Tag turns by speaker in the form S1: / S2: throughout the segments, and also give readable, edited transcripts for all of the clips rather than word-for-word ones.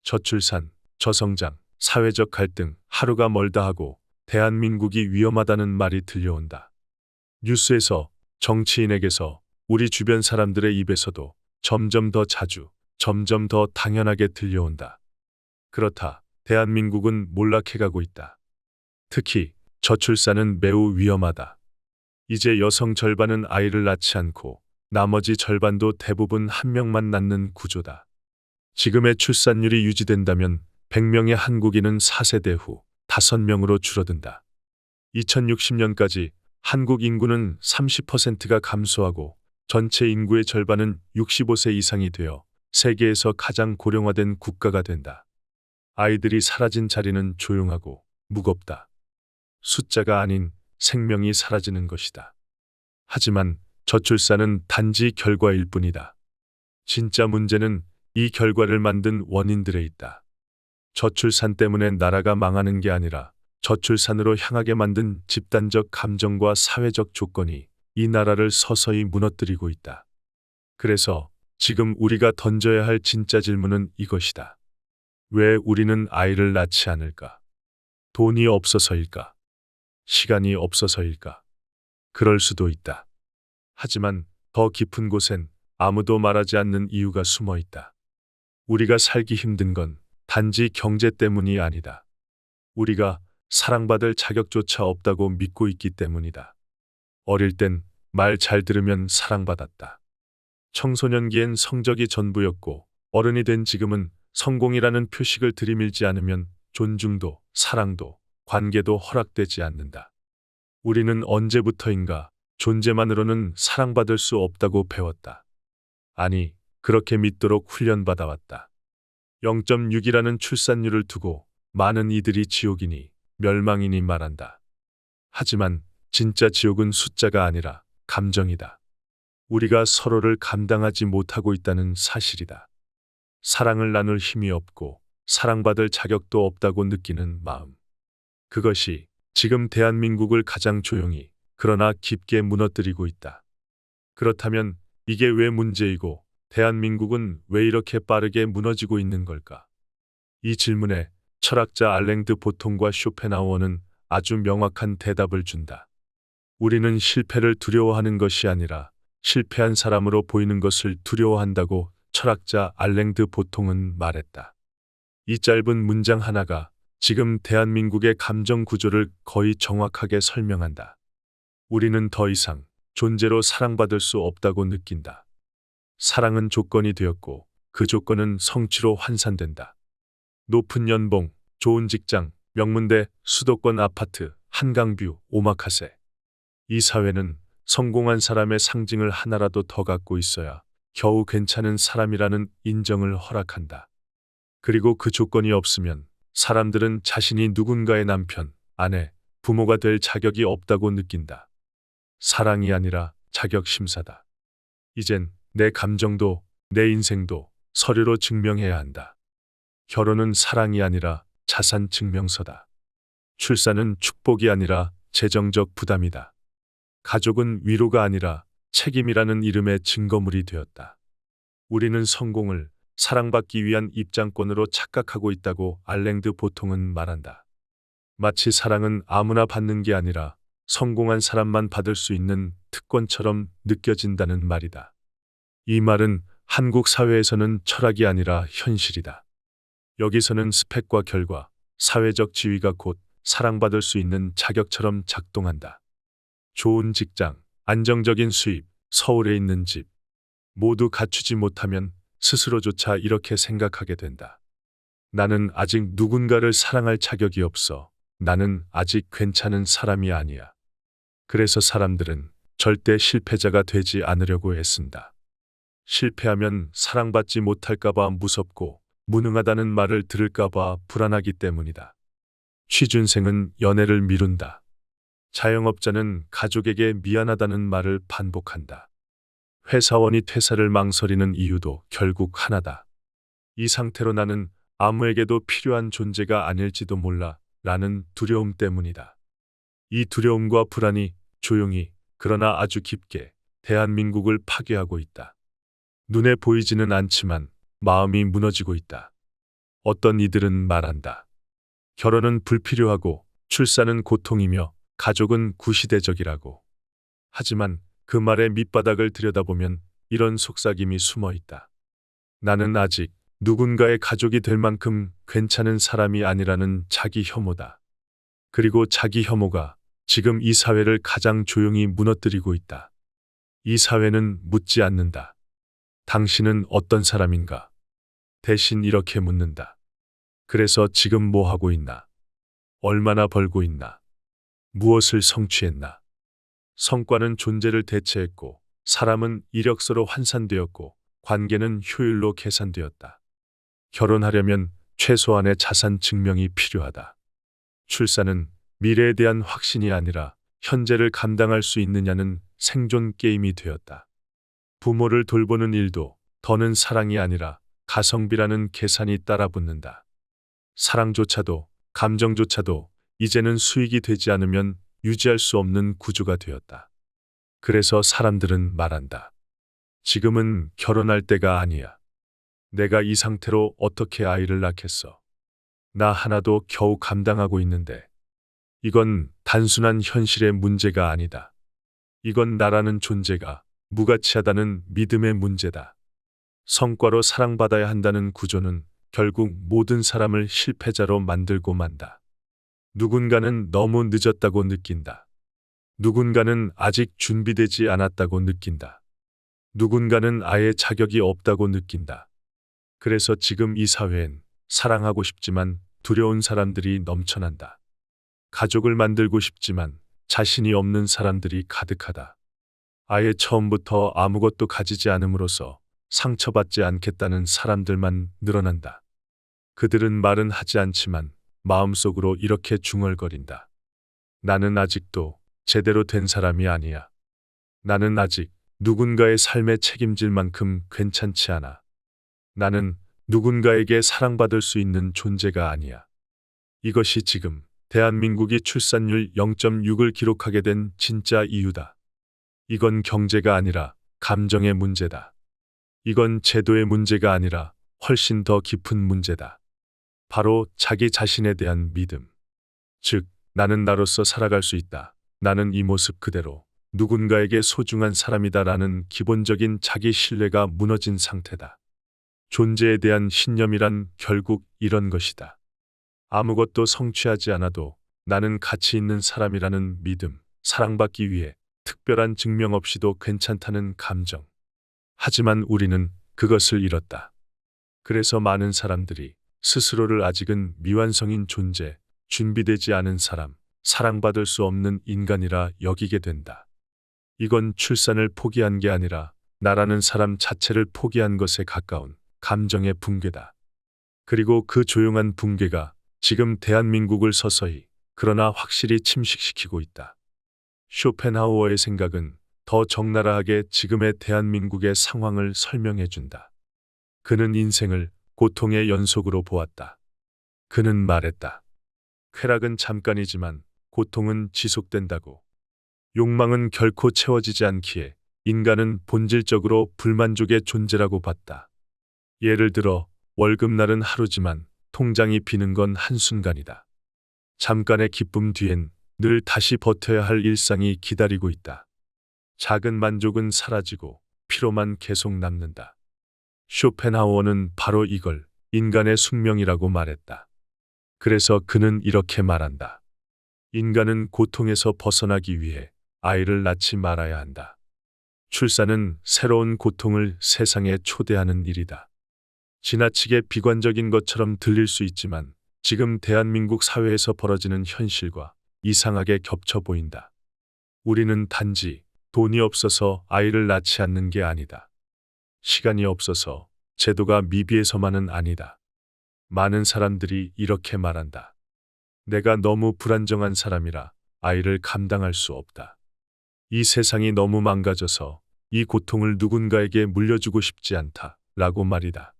S1: 저출산, 저성장, 사회적 갈등, 하루가 멀다 하고 대한민국이 위험하다는 말이 들려온다. 뉴스에서, 정치인에게서, 우리 주변 사람들의 입에서도 점점 더 자주, 점점 더 당연하게 들려온다. 그렇다. 대한민국은 몰락해가고 있다. 특히 저출산은 매우 위험하다. 이제 여성 절반은 아이를 낳지 않고 나머지 절반도 대부분 한 명만 낳는 구조다. 지금의 출산율이 유지된다면 100명의 한국인은 4세대 후 5명으로 줄어든다. 2060년까지 한국 인구는 30%가 감소하고 전체 인구의 절반은 65세 이상이 되어 세계에서 가장 고령화된 국가가 된다. 아이들이 사라진 자리는 조용하고 무겁다. 숫자가 아닌 생명이 사라지는 것이다. 하지만 저출산은 단지 결과일 뿐이다. 진짜 문제는 이 결과를 만든 원인들에 있다. 저출산 때문에 나라가 망하는 게 아니라 저출산으로 향하게 만든 집단적 감정과 사회적 조건이 이 나라를 서서히 무너뜨리고 있다. 그래서 지금 우리가 던져야 할 진짜 질문은 이것이다. 왜 우리는 아이를 낳지 않을까? 돈이 없어서일까? 시간이 없어서일까? 그럴 수도 있다. 하지만 더 깊은 곳엔 아무도 말하지 않는 이유가 숨어 있다. 우리가 살기 힘든 건 단지 경제 때문이 아니다. 우리가 사랑받을 자격조차 없다고 믿고 있기 때문이다. 어릴 땐 말 잘 들으면 사랑받았다. 청소년기엔 성적이 전부였고 어른이 된 지금은 성공이라는 표식을 들이밀지 않으면 존중도 사랑도 관계도 허락되지 않는다. 우리는 언제부터인가 존재만으로는 사랑받을 수 없다고 배웠다. 아니, 그렇게 믿도록 훈련받아왔다. 0.6이라는 출산율을 두고 많은 이들이 지옥이니 멸망이니 말한다. 하지만 진짜 지옥은 숫자가 아니라 감정이다. 우리가 서로를 감당하지 못하고 있다는 사실이다. 사랑을 나눌 힘이 없고 사랑받을 자격도 없다고 느끼는 마음. 그것이 지금 대한민국을 가장 조용히 그러나 깊게 무너뜨리고 있다. 그렇다면 이게 왜 문제이고 대한민국은 왜 이렇게 빠르게 무너지고 있는 걸까? 이 질문에 철학자 알랭드 보통과 쇼펜하우어는 아주 명확한 대답을 준다. 우리는 실패를 두려워하는 것이 아니라 실패한 사람으로 보이는 것을 두려워한다고 철학자 알랭드 보통은 말했다. 이 짧은 문장 하나가 지금 대한민국의 감정 구조를 거의 정확하게 설명한다. 우리는 더 이상 존재로 사랑받을 수 없다고 느낀다. 사랑은 조건이 되었고 그 조건은 성취로 환산된다. 높은 연봉, 좋은 직장, 명문대, 수도권 아파트, 한강뷰, 오마카세. 이 사회는 성공한 사람의 상징을 하나라도 더 갖고 있어야 겨우 괜찮은 사람이라는 인정을 허락한다. 그리고 그 조건이 없으면 사람들은 자신이 누군가의 남편, 아내, 부모가 될 자격이 없다고 느낀다. 사랑이 아니라 자격 심사다. 이젠 내 감정도 내 인생도 서류로 증명해야 한다. 결혼은 사랑이 아니라 자산 증명서다. 출산은 축복이 아니라 재정적 부담이다. 가족은 위로가 아니라 책임이라는 이름의 증거물이 되었다. 우리는 성공을 사랑받기 위한 입장권으로 착각하고 있다고 알랭드 보통은 말한다. 마치 사랑은 아무나 받는 게 아니라 성공한 사람만 받을 수 있는 특권처럼 느껴진다는 말이다. 이 말은 한국 사회에서는 철학이 아니라 현실이다. 여기서는 스펙과 결과, 사회적 지위가 곧 사랑받을 수 있는 자격처럼 작동한다. 좋은 직장, 안정적인 수입, 서울에 있는 집. 모두 갖추지 못하면 스스로조차 이렇게 생각하게 된다. 나는 아직 누군가를 사랑할 자격이 없어. 나는 아직 괜찮은 사람이 아니야. 그래서 사람들은 절대 실패자가 되지 않으려고 애쓴다. 실패하면 사랑받지 못할까봐 무섭고 무능하다는 말을 들을까봐 불안하기 때문이다. 취준생은 연애를 미룬다. 자영업자는 가족에게 미안하다는 말을 반복한다. 회사원이 퇴사를 망설이는 이유도 결국 하나다. 이 상태로 나는 아무에게도 필요한 존재가 아닐지도 몰라 라는 두려움 때문이다. 이 두려움과 불안이 조용히 그러나 아주 깊게 대한민국을 파괴하고 있다. 눈에 보이지는 않지만 마음이 무너지고 있다. 어떤 이들은 말한다. 결혼은 불필요하고 출산은 고통이며 가족은 구시대적이라고. 하지만 그 말의 밑바닥을 들여다보면 이런 속삭임이 숨어 있다. 나는 아직 누군가의 가족이 될 만큼 괜찮은 사람이 아니라는 자기 혐오다. 그리고 자기 혐오가 지금 이 사회를 가장 조용히 무너뜨리고 있다. 이 사회는 묻지 않는다. 당신은 어떤 사람인가? 대신 이렇게 묻는다. 그래서 지금 뭐 하고 있나? 얼마나 벌고 있나? 무엇을 성취했나? 성과는 존재를 대체했고, 사람은 이력서로 환산되었고, 관계는 효율로 계산되었다. 결혼하려면 최소한의 자산 증명이 필요하다. 출산은 미래에 대한 확신이 아니라 현재를 감당할 수 있느냐는 생존 게임이 되었다. 부모를 돌보는 일도 더는 사랑이 아니라 가성비라는 계산이 따라붙는다. 사랑조차도 감정조차도 이제는 수익이 되지 않으면 유지할 수 없는 구조가 되었다. 그래서 사람들은 말한다. 지금은 결혼할 때가 아니야. 내가 이 상태로 어떻게 아이를 낳겠어? 나 하나도 겨우 감당하고 있는데. 이건 단순한 현실의 문제가 아니다. 이건 나라는 존재가 무가치하다는 믿음의 문제다. 성과로 사랑받아야 한다는 구조는 결국 모든 사람을 실패자로 만들고 만다. 누군가는 너무 늦었다고 느낀다. 누군가는 아직 준비되지 않았다고 느낀다. 누군가는 아예 자격이 없다고 느낀다. 그래서 지금 이 사회엔 사랑하고 싶지만 두려운 사람들이 넘쳐난다. 가족을 만들고 싶지만 자신이 없는 사람들이 가득하다. 아예 처음부터 아무것도 가지지 않음으로써 상처받지 않겠다는 사람들만 늘어난다. 그들은 말은 하지 않지만 마음속으로 이렇게 중얼거린다. 나는 아직도 제대로 된 사람이 아니야. 나는 아직 누군가의 삶에 책임질 만큼 괜찮지 않아. 나는 누군가에게 사랑받을 수 있는 존재가 아니야. 이것이 지금 대한민국이 출산율 0.6을 기록하게 된 진짜 이유다. 이건 경제가 아니라 감정의 문제다. 이건 제도의 문제가 아니라 훨씬 더 깊은 문제다. 바로 자기 자신에 대한 믿음. 즉, 나는 나로서 살아갈 수 있다. 나는 이 모습 그대로 누군가에게 소중한 사람이다라는 기본적인 자기 신뢰가 무너진 상태다. 존재에 대한 신념이란 결국 이런 것이다. 아무것도 성취하지 않아도 나는 가치 있는 사람이라는 믿음, 사랑받기 위해 특별한 증명 없이도 괜찮다는 감정. 하지만 우리는 그것을 잃었다. 그래서 많은 사람들이 스스로를 아직은 미완성인 존재, 준비되지 않은 사람, 사랑받을 수 없는 인간이라 여기게 된다. 이건 출산을 포기한 게 아니라 나라는 사람 자체를 포기한 것에 가까운 감정의 붕괴다. 그리고 그 조용한 붕괴가 지금 대한민국을 서서히 그러나 확실히 침식시키고 있다. 쇼펜하우어의 생각은 더 적나라하게 지금의 대한민국의 상황을 설명해준다. 그는 인생을 고통의 연속으로 보았다. 그는 말했다. 쾌락은 잠깐이지만 고통은 지속된다고. 욕망은 결코 채워지지 않기에 인간은 본질적으로 불만족의 존재라고 봤다. 예를 들어 월급날은 하루지만 통장이 비는 건 한순간이다. 잠깐의 기쁨 뒤엔 늘 다시 버텨야 할 일상이 기다리고 있다. 작은 만족은 사라지고 피로만 계속 남는다. 쇼펜하우어는 바로 이걸 인간의 숙명이라고 말했다. 그래서 그는 이렇게 말한다. 인간은 고통에서 벗어나기 위해 아이를 낳지 말아야 한다. 출산은 새로운 고통을 세상에 초대하는 일이다. 지나치게 비관적인 것처럼 들릴 수 있지만 지금 대한민국 사회에서 벌어지는 현실과 이상하게 겹쳐 보인다. 우리는 단지 돈이 없어서 아이를 낳지 않는 게 아니다. 시간이 없어서 제도가 미비해서만은 아니다. 많은 사람들이 이렇게 말한다. 내가 너무 불안정한 사람이라 아이를 감당할 수 없다. 이 세상이 너무 망가져서 이 고통을 누군가에게 물려주고 싶지 않다. 라고 말이다.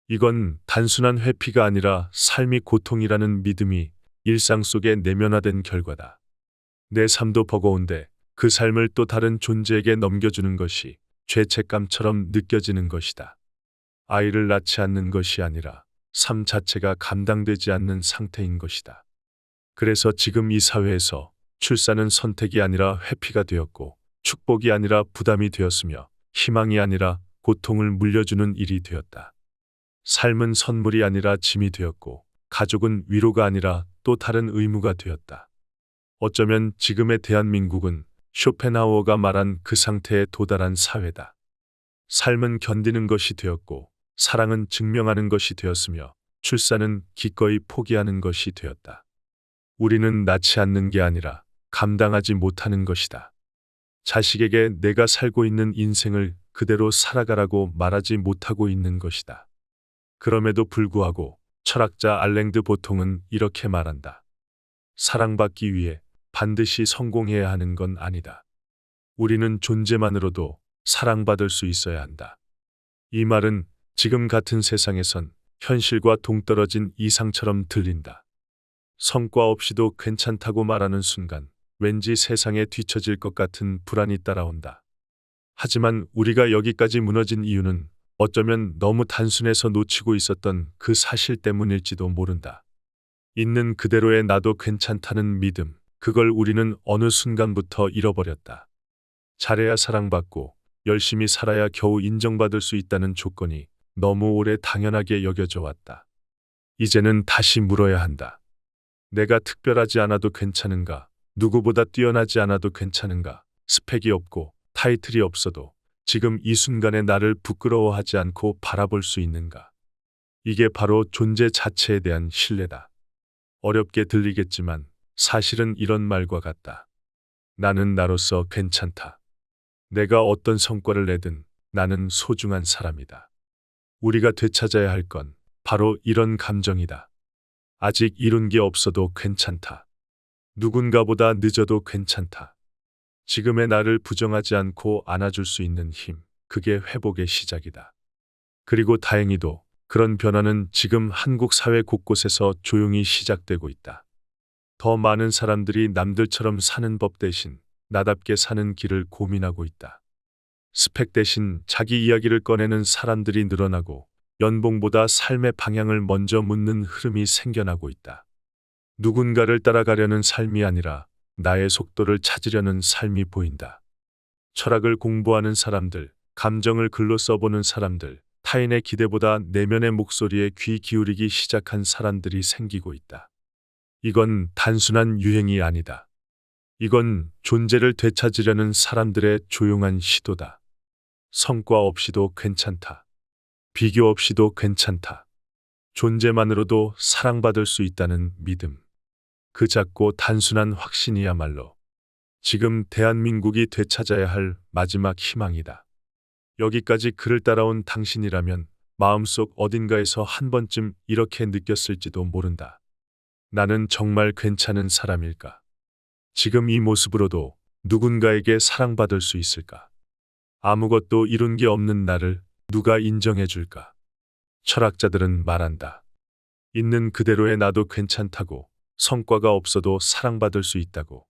S1: 이건 단순한 회피가 아니라 삶이 고통이라는 믿음이 일상 속에 내면화된 결과다. 내 삶도 버거운데 그 삶을 또 다른 존재에게 넘겨주는 것이 죄책감처럼 느껴지는 것이다. 아이를 낳지 않는 것이 아니라 삶 자체가 감당되지 않는 상태인 것이다. 그래서 지금 이 사회에서 출산은 선택이 아니라 회피가 되었고, 축복이 아니라 부담이 되었으며, 희망이 아니라 고통을 물려주는 일이 되었다. 삶은 선물이 아니라 짐이 되었고, 가족은 위로가 아니라 또 다른 의무가 되었다. 어쩌면 지금의 대한민국은 쇼펜하우어가 말한 그 상태에 도달한 사회다. 삶은 견디는 것이 되었고, 사랑은 증명하는 것이 되었으며, 출산은 기꺼이 포기하는 것이 되었다. 우리는 낳지 않는 게 아니라 감당하지 못하는 것이다. 자식에게 내가 살고 있는 인생을 그대로 살아가라고 말하지 못하고 있는 것이다. 그럼에도 불구하고 철학자 알랭드 보통은 이렇게 말한다. 사랑받기 위해 반드시 성공해야 하는 건 아니다. 우리는 존재만으로도 사랑받을 수 있어야 한다. 이 말은 지금 같은 세상에선 현실과 동떨어진 이상처럼 들린다. 성과 없이도 괜찮다고 말하는 순간 왠지 세상에 뒤처질 것 같은 불안이 따라온다. 하지만 우리가 여기까지 무너진 이유는 어쩌면 너무 단순해서 놓치고 있었던 그 사실 때문일지도 모른다. 있는 그대로의 나도 괜찮다는 믿음, 그걸 우리는 어느 순간부터 잃어버렸다. 잘해야 사랑받고 열심히 살아야 겨우 인정받을 수 있다는 조건이 너무 오래 당연하게 여겨져 왔다. 이제는 다시 물어야 한다. 내가 특별하지 않아도 괜찮은가? 누구보다 뛰어나지 않아도 괜찮은가? 스펙이 없고 타이틀이 없어도 지금 이 순간에 나를 부끄러워하지 않고 바라볼 수 있는가? 이게 바로 존재 자체에 대한 신뢰다. 어렵게 들리겠지만 사실은 이런 말과 같다. 나는 나로서 괜찮다. 내가 어떤 성과를 내든 나는 소중한 사람이다. 우리가 되찾아야 할 건 바로 이런 감정이다. 아직 이룬 게 없어도 괜찮다. 누군가보다 늦어도 괜찮다. 지금의 나를 부정하지 않고 안아줄 수 있는 힘, 그게 회복의 시작이다. 그리고 다행히도 그런 변화는 지금 한국 사회 곳곳에서 조용히 시작되고 있다. 더 많은 사람들이 남들처럼 사는 법 대신 나답게 사는 길을 고민하고 있다. 스펙 대신 자기 이야기를 꺼내는 사람들이 늘어나고 연봉보다 삶의 방향을 먼저 묻는 흐름이 생겨나고 있다. 누군가를 따라가려는 삶이 아니라 나의 속도를 찾으려는 삶이 보인다. 철학을 공부하는 사람들, 감정을 글로 써보는 사람들, 타인의 기대보다 내면의 목소리에 귀 기울이기 시작한 사람들이 생기고 있다. 이건 단순한 유행이 아니다. 이건 존재를 되찾으려는 사람들의 조용한 시도다. 성과 없이도 괜찮다. 비교 없이도 괜찮다. 존재만으로도 사랑받을 수 있다는 믿음. 그 작고 단순한 확신이야말로 지금 대한민국이 되찾아야 할 마지막 희망이다. 여기까지 글을 따라온 당신이라면 마음속 어딘가에서 한 번쯤 이렇게 느꼈을지도 모른다. 나는 정말 괜찮은 사람일까? 지금 이 모습으로도 누군가에게 사랑받을 수 있을까? 아무것도 이룬 게 없는 나를 누가 인정해 줄까? 철학자들은 말한다. 있는 그대로의 나도 괜찮다고, 성과가 없어도 사랑받을 수 있다고.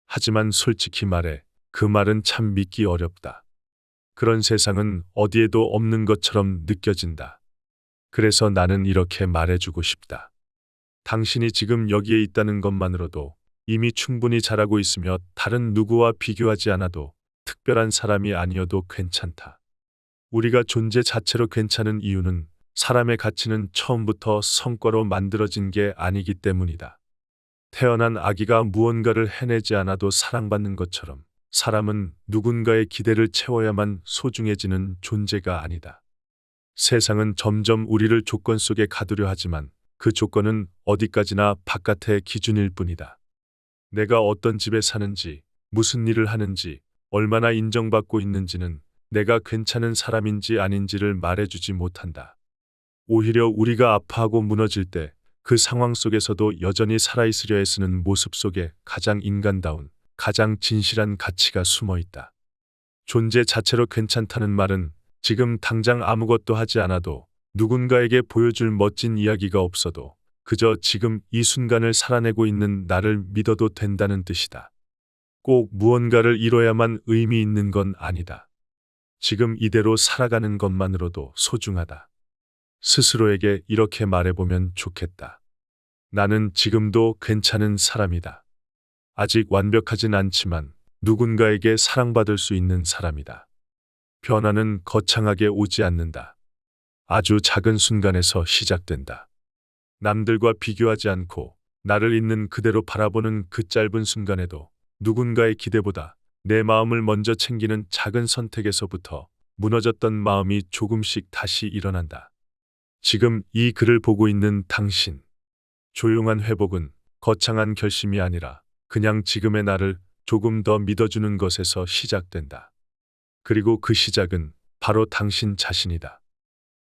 S1: 하지만 솔직히 말해 그 말은 참 믿기 어렵다. 그런 세상은 어디에도 없는 것처럼 느껴진다. 그래서 나는 이렇게 말해주고 싶다. 당신이 지금 여기에 있다는 것만으로도 이미 충분히 잘하고 있으며 다른 누구와 비교하지 않아도 특별한 사람이 아니어도 괜찮다. 우리가 존재 자체로 괜찮은 이유는 사람의 가치는 처음부터 성과로 만들어진 게 아니기 때문이다. 태어난 아기가 무언가를 해내지 않아도 사랑받는 것처럼 사람은 누군가의 기대를 채워야만 소중해지는 존재가 아니다. 세상은 점점 우리를 조건 속에 가두려 하지만 그 조건은 어디까지나 바깥의 기준일 뿐이다. 내가 어떤 집에 사는지, 무슨 일을 하는지, 얼마나 인정받고 있는지는 내가 괜찮은 사람인지 아닌지를 말해주지 못한다. 오히려 우리가 아파하고 무너질 때 그 상황 속에서도 여전히 살아있으려 애쓰는 모습 속에 가장 인간다운, 가장 진실한 가치가 숨어 있다. 존재 자체로 괜찮다는 말은 지금 당장 아무것도 하지 않아도 누군가에게 보여줄 멋진 이야기가 없어도 그저 지금 이 순간을 살아내고 있는 나를 믿어도 된다는 뜻이다. 꼭 무언가를 이뤄야만 의미 있는 건 아니다. 지금 이대로 살아가는 것만으로도 소중하다. 스스로에게 이렇게 말해보면 좋겠다. 나는 지금도 괜찮은 사람이다. 아직 완벽하진 않지만 누군가에게 사랑받을 수 있는 사람이다. 변화는 거창하게 오지 않는다. 아주 작은 순간에서 시작된다. 남들과 비교하지 않고 나를 있는 그대로 바라보는 그 짧은 순간에도 누군가의 기대보다 내 마음을 먼저 챙기는 작은 선택에서부터 무너졌던 마음이 조금씩 다시 일어난다. 지금 이 글을 보고 있는 당신. 조용한 회복은 거창한 결심이 아니라 그냥 지금의 나를 조금 더 믿어주는 것에서 시작된다. 그리고 그 시작은 바로 당신 자신이다.